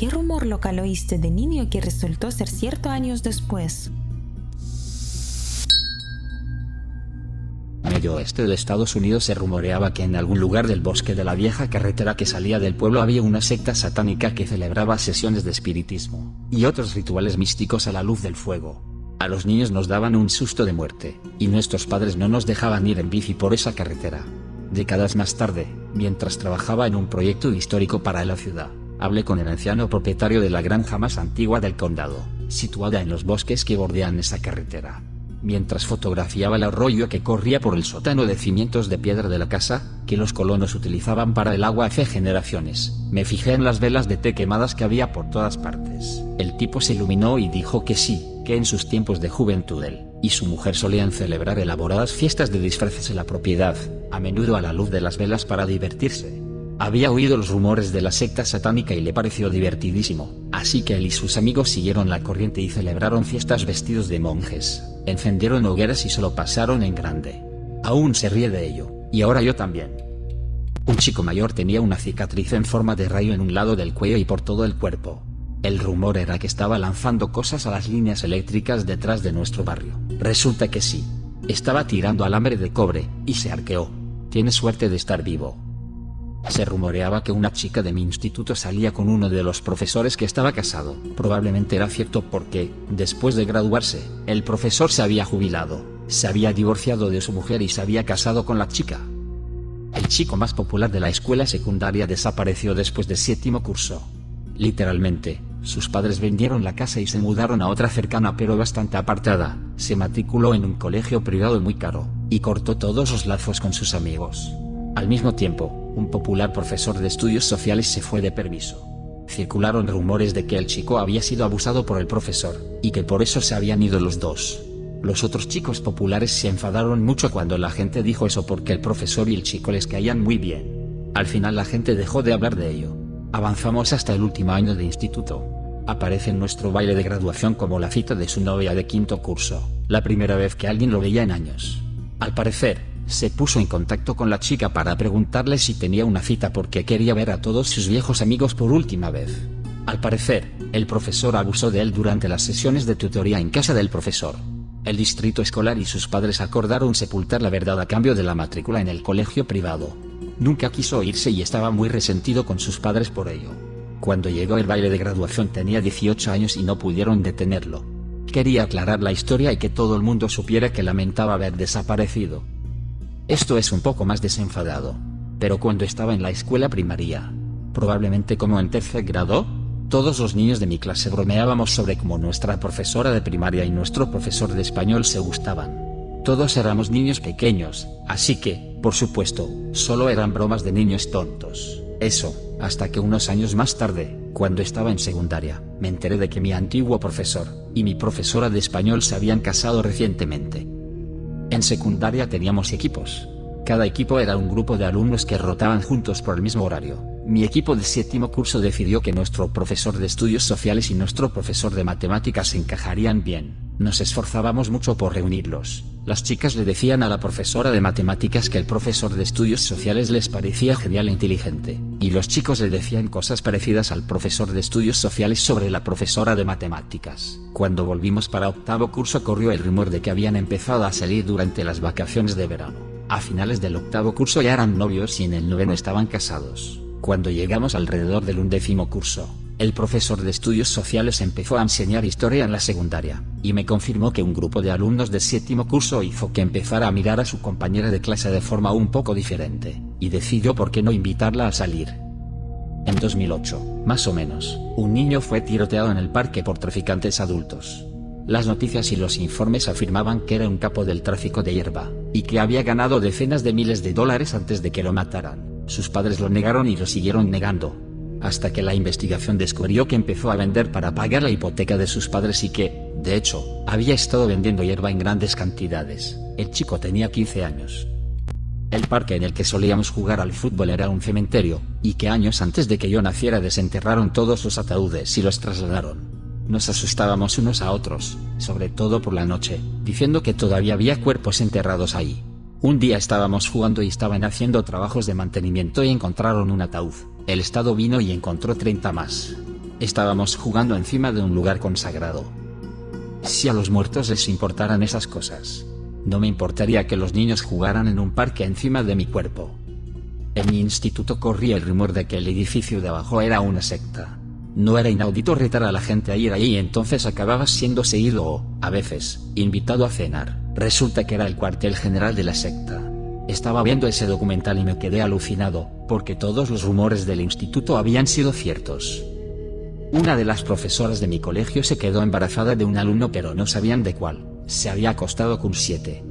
¿qué rumor local oíste de niño que resultó ser cierto años después? Medio oeste de Estados Unidos se rumoreaba que en algún lugar del bosque de la vieja carretera que salía del pueblo había una secta satánica que celebraba sesiones de espiritismo y otros rituales místicos a la luz del fuego. A los niños nos daban un susto de muerte, y nuestros padres no nos dejaban ir en bici por esa carretera. Décadas más tarde, mientras trabajaba en un proyecto histórico para la ciudad, hablé con el anciano propietario de la granja más antigua del condado, situada en los bosques que bordean esa carretera. Mientras fotografiaba el arroyo que corría por el sótano de cimientos de piedra de la casa, que los colonos utilizaban para el agua hace generaciones, me fijé en las velas de té quemadas que había por todas partes. El tipo se iluminó y dijo que sí, que en sus tiempos de juventud él y su mujer solían celebrar elaboradas fiestas de disfraces en la propiedad, a menudo a la luz de las velas para divertirse. Había oído los rumores de la secta satánica y le pareció divertidísimo, así que él y sus amigos siguieron la corriente y celebraron fiestas vestidos de monjes, encendieron hogueras y se lo pasaron en grande. Aún se ríe de ello, y ahora yo también. Un chico mayor tenía una cicatriz en forma de rayo en un lado del cuello y por todo el cuerpo. El rumor era que estaba lanzando cosas a las líneas eléctricas detrás de nuestro barrio. Resulta que sí. Estaba tirando alambre de cobre, y se arqueó. Tiene suerte de estar vivo. Se rumoreaba que una chica de mi instituto salía con uno de los profesores que estaba casado. Probablemente era cierto porque, después de graduarse, el profesor se había jubilado, se había divorciado de su mujer y se había casado con la chica. El chico más popular de la escuela secundaria desapareció después del 7º curso. Literalmente, sus padres vendieron la casa y se mudaron a otra cercana pero bastante apartada, se matriculó en un colegio privado muy caro, y cortó todos los lazos con sus amigos. Al mismo tiempo, un popular profesor de estudios sociales se fue de permiso. Circularon rumores de que el chico había sido abusado por el profesor, y que por eso se habían ido los dos. Los otros chicos populares se enfadaron mucho cuando la gente dijo eso porque el profesor y el chico les caían muy bien. Al final la gente dejó de hablar de ello. Avanzamos hasta el último año de instituto. Aparece en nuestro baile de graduación como la cita de su novia de 5º curso, la primera vez que alguien lo veía en años. Al parecer, se puso en contacto con la chica para preguntarle si tenía una cita porque quería ver a todos sus viejos amigos por última vez. Al parecer, el profesor abusó de él durante las sesiones de tutoría en casa del profesor. El distrito escolar y sus padres acordaron sepultar la verdad a cambio de la matrícula en el colegio privado. Nunca quiso irse y estaba muy resentido con sus padres por ello. Cuando llegó el baile de graduación tenía 18 años y no pudieron detenerlo. Quería aclarar la historia y que todo el mundo supiera que lamentaba haber desaparecido. Esto es un poco más desenfadado. Pero cuando estaba en la escuela primaria, probablemente como en 3er grado, todos los niños de mi clase bromeábamos sobre cómo nuestra profesora de primaria y nuestro profesor de español se gustaban. Todos éramos niños pequeños, así que, por supuesto, solo eran bromas de niños tontos. Eso, hasta que unos años más tarde, cuando estaba en secundaria, me enteré de que mi antiguo profesor y mi profesora de español se habían casado recientemente. En secundaria teníamos equipos. Cada equipo era un grupo de alumnos que rotaban juntos por el mismo horario. Mi equipo de 7º curso decidió que nuestro profesor de estudios sociales y nuestro profesor de matemáticas se encajarían bien. Nos esforzábamos mucho por reunirlos. Las chicas le decían a la profesora de matemáticas que el profesor de estudios sociales les parecía genial e inteligente, y los chicos le decían cosas parecidas al profesor de estudios sociales sobre la profesora de matemáticas. Cuando volvimos para 8º curso corrió el rumor de que habían empezado a salir durante las vacaciones de verano. A finales del 8º curso ya eran novios y en el 9º estaban casados. Cuando llegamos alrededor del 11º curso, el profesor de estudios sociales empezó a enseñar historia en la secundaria, y me confirmó que un grupo de alumnos de 7º curso hizo que empezara a mirar a su compañera de clase de forma un poco diferente, y decidió por qué no invitarla a salir. En 2008, más o menos, un niño fue tiroteado en el parque por traficantes adultos. Las noticias y los informes afirmaban que era un capo del tráfico de hierba, y que había ganado decenas de miles de dólares antes de que lo mataran. Sus padres lo negaron y lo siguieron negando, hasta que la investigación descubrió que empezó a vender para pagar la hipoteca de sus padres y que, de hecho, había estado vendiendo hierba en grandes cantidades. El chico tenía 15 años. El parque en el que solíamos jugar al fútbol era un cementerio, y que años antes de que yo naciera desenterraron todos los ataúdes y los trasladaron. Nos asustábamos unos a otros, sobre todo por la noche, diciendo que todavía había cuerpos enterrados ahí. Un día estábamos jugando y estaban haciendo trabajos de mantenimiento y encontraron un ataúd. El Estado vino y encontró 30 más. Estábamos jugando encima de un lugar consagrado. Si a los muertos les importaran esas cosas, no me importaría que los niños jugaran en un parque encima de mi cuerpo. En mi instituto corría el rumor de que el edificio de abajo era una secta. No era inaudito retar a la gente a ir ahí y entonces acababas siendo seguido o, a veces, invitado a cenar. Resulta que era el cuartel general de la secta. Estaba viendo ese documental y me quedé alucinado, porque todos los rumores del instituto habían sido ciertos. Una de las profesoras de mi colegio se quedó embarazada de un alumno pero no sabían de cuál. Se había acostado con 7.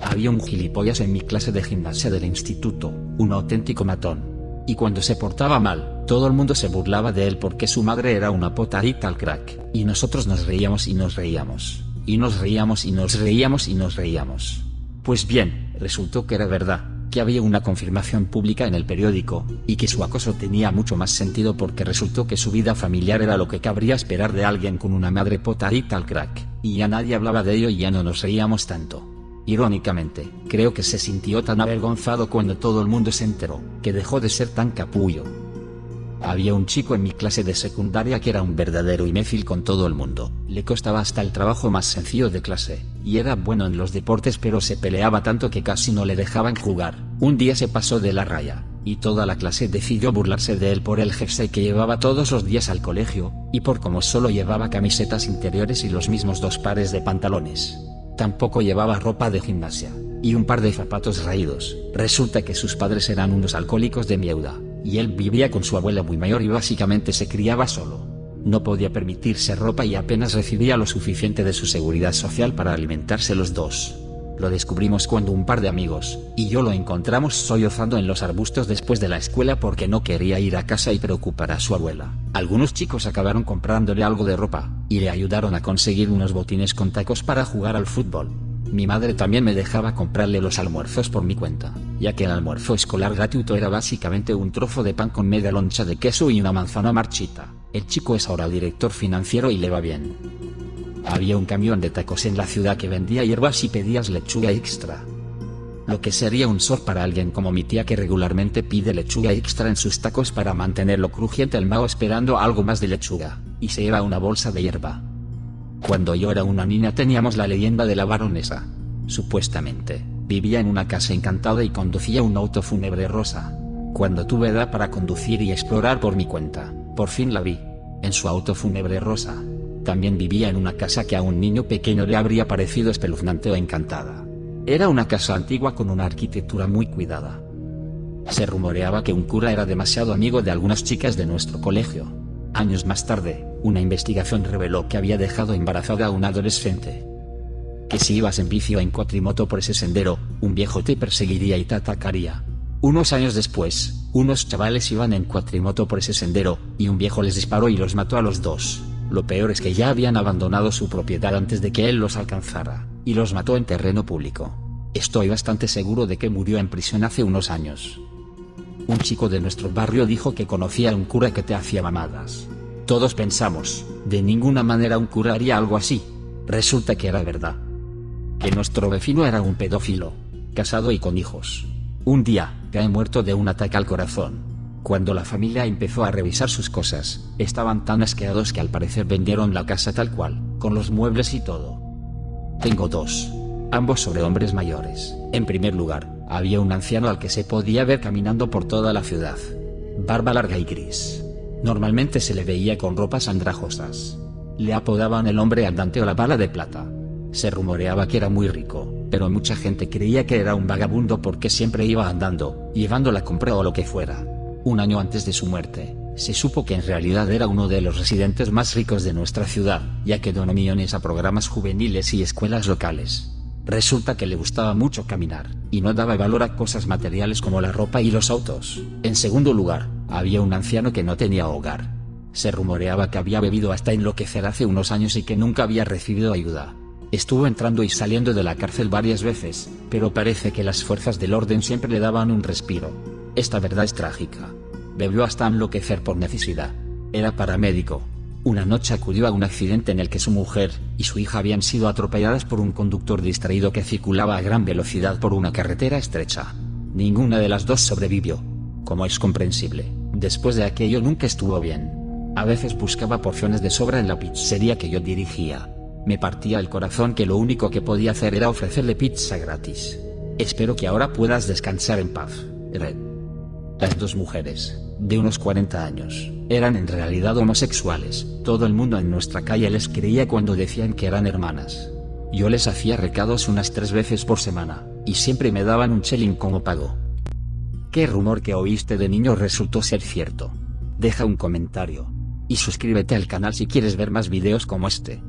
Había un gilipollas en mi clase de gimnasia del instituto, un auténtico matón. Y cuando se portaba mal, todo el mundo se burlaba de él porque su madre era una potarita al crack. Y nosotros nos reíamos y nos reíamos. Y nos reíamos y nos reíamos y nos reíamos. Pues bien, resultó que era verdad, que había una confirmación pública en el periódico, y que su acoso tenía mucho más sentido porque resultó que su vida familiar era lo que cabría esperar de alguien con una madre potarita al crack, y ya nadie hablaba de ello y ya no nos reíamos tanto. Irónicamente, creo que se sintió tan avergonzado cuando todo el mundo se enteró, que dejó de ser tan capullo. Había un chico en mi clase de secundaria que era un verdadero imbécil con todo el mundo. Le costaba hasta el trabajo más sencillo de clase, y era bueno en los deportes pero se peleaba tanto que casi no le dejaban jugar. Un día se pasó de la raya, y toda la clase decidió burlarse de él por el jersey que llevaba todos los días al colegio, y por cómo solo llevaba camisetas interiores y los mismos 2 pares de pantalones. Tampoco llevaba ropa de gimnasia, y un par de zapatos raídos. Resulta que sus padres eran unos alcohólicos de mierda, y él vivía con su abuela muy mayor y básicamente se criaba solo. No podía permitirse ropa y apenas recibía lo suficiente de su seguridad social para alimentarse los dos. Lo descubrimos cuando un par de amigos y yo lo encontramos sollozando en los arbustos después de la escuela porque no quería ir a casa y preocupar a su abuela. Algunos chicos acabaron comprándole algo de ropa, y le ayudaron a conseguir unos botines con tacos para jugar al fútbol. Mi madre también me dejaba comprarle los almuerzos por mi cuenta, ya que el almuerzo escolar gratuito era básicamente un trozo de pan con media loncha de queso y una manzana marchita. El chico es ahora director financiero y le va bien. Había un camión de tacos en la ciudad que vendía hierbas y pedías lechuga extra. Lo que sería un shock para alguien como mi tía que regularmente pide lechuga extra en sus tacos para mantenerlo crujiente el mago esperando algo más de lechuga, y se lleva una bolsa de hierba. Cuando yo era una niña teníamos la leyenda de la baronesa. Supuestamente, vivía en una casa encantada y conducía un auto fúnebre rosa. Cuando tuve edad para conducir y explorar por mi cuenta, por fin la vi, en su auto fúnebre rosa. También vivía en una casa que a un niño pequeño le habría parecido espeluznante o encantada. Era una casa antigua con una arquitectura muy cuidada. Se rumoreaba que un cura era demasiado amigo de algunas chicas de nuestro colegio. Años más tarde, una investigación reveló que había dejado embarazada a una adolescente. Que si ibas en bici o en cuatrimoto por ese sendero, un viejo te perseguiría y te atacaría. Unos años después, unos chavales iban en cuatrimoto por ese sendero, y un viejo les disparó y los mató a los dos. Lo peor es que ya habían abandonado su propiedad antes de que él los alcanzara, y los mató en terreno público. Estoy bastante seguro de que murió en prisión hace unos años. Un chico de nuestro barrio dijo que conocía a un cura que te hacía mamadas. Todos pensamos, de ninguna manera un cura haría algo así. Resulta que era verdad. Que nuestro vecino era un pedófilo, casado y con hijos. Un día, cae muerto de un ataque al corazón. Cuando la familia empezó a revisar sus cosas, estaban tan asqueados que al parecer vendieron la casa tal cual, con los muebles y todo. Tengo 2. Ambos sobre hombres mayores. En primer lugar, había un anciano al que se podía ver caminando por toda la ciudad. Barba larga y gris. Normalmente se le veía con ropas andrajosas. Le apodaban el hombre andante o la bala de plata. Se rumoreaba que era muy rico, pero mucha gente creía que era un vagabundo porque siempre iba andando, llevando la compra o lo que fuera. Un año antes de su muerte, se supo que en realidad era uno de los residentes más ricos de nuestra ciudad, ya que donó millones a programas juveniles y escuelas locales. Resulta que le gustaba mucho caminar, y no daba valor a cosas materiales como la ropa y los autos. En segundo lugar, había un anciano que no tenía hogar. Se rumoreaba que había bebido hasta enloquecer hace unos años y que nunca había recibido ayuda. Estuvo entrando y saliendo de la cárcel varias veces, pero parece que las fuerzas del orden siempre le daban un respiro. Esta verdad es trágica. Bebió hasta enloquecer por necesidad. Era paramédico. Una noche acudió a un accidente en el que su mujer y su hija habían sido atropelladas por un conductor distraído que circulaba a gran velocidad por una carretera estrecha. Ninguna de las dos sobrevivió. Como es comprensible, después de aquello nunca estuvo bien. A veces buscaba porciones de sobra en la pizzería que yo dirigía. Me partía el corazón que lo único que podía hacer era ofrecerle pizza gratis. Espero que ahora puedas descansar en paz, Red. Las dos mujeres, de unos 40 años, eran en realidad homosexuales. Todo el mundo en nuestra calle les creía cuando decían que eran hermanas. Yo les hacía recados unas 3 veces por semana, y siempre me daban un chelín como pago. ¿Qué rumor que oíste de niño resultó ser cierto? Deja un comentario. Y suscríbete al canal si quieres ver más videos como este.